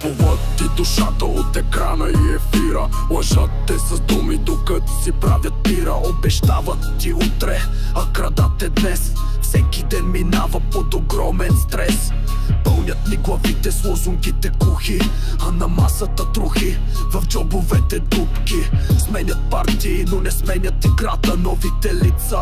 Купуват ти душата от екрана и ефира. Лъжат те с думи, докато си правят пира. Обещават ти утре, а крадат те днес. Всеки ден минава под огромен стрес. Пълнят ни главите с лозунгите кухи, а на масата трухи, в джобовете дупки. Сменят партии, но не сменят играта. Новите лица,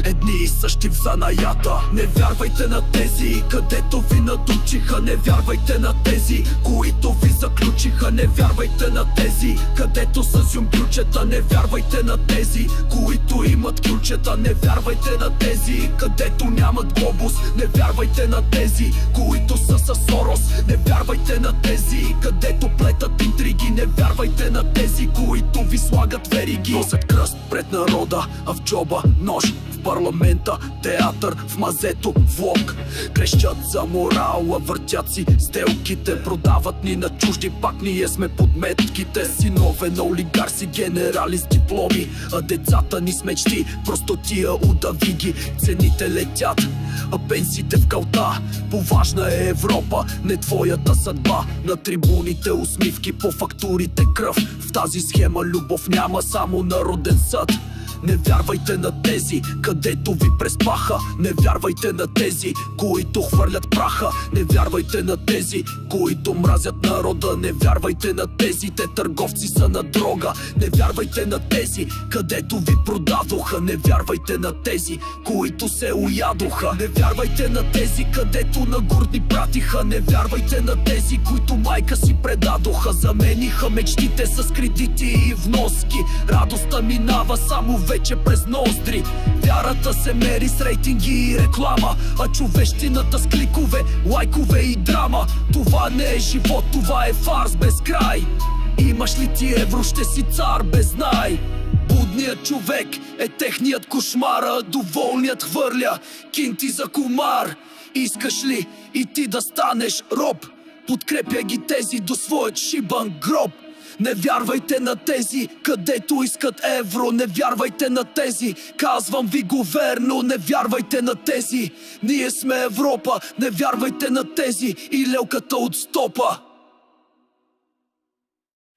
едни и същи в занаята. Не вярвайте на тези, където ви надучиха. Не вярвайте на тези, които ви заключиха. Не вярвайте на тези, където са зюмбючета. Не вярвайте на тези, които имат ключета. Не вярвайте на тези, където нямат глобус. Не вярвайте на тези, които са със Сорос. Не вярвайте на тези, където плетат интриги. Не вярвайте на тези, които ви слагат вериги. Носят кръст пред народа, а в джоба нож. В парламента театър, в мазето влог. Крещят за морала, въртят си сделките. Продават ни на чужди, пак ние сме подметките. Синове на олигарси, генерали с дипломи, а децата ни с мечти просто тия удави ги. Цените летят, а пенсиите в калта. Поважна е Европа, не твоята съдба. На трибуните усмивки, по фактурите кръв. В тази схема любов няма, само народен съд. Не вярвайте на тези, където ви преспаха. Не вярвайте на тези, които хвърлят праха. Не вярвайте на тези, които мразят народа. Не вярвайте на тези, те търговци са на дрога. Не вярвайте на тези, където ви продадоха. Не вярвайте на тези, които се уядоха. Не вярвайте на тези, където на гурни пратиха. Не вярвайте на тези, които майка си предадоха. Замениха мечтите с кредити и вноски. Радостта минава само вече през ноздри. Вярата се мери с рейтинги и реклама, а човещината с кликове, лайкове и драма. Това не е живот, това е фарс без край. Имаш ли ти евро, ще си цар без най. Будният човек е техният кошмар, а доволният хвърля кинти за комар. Искаш ли и ти да станеш роб? Подкрепя ги тези до своят шибан гроб. Не вярвайте на тези, където искат евро. Не вярвайте на тези, казвам ви го верно. Не вярвайте на тези, ние сме Европа. Не вярвайте на тези и лелката от стопа.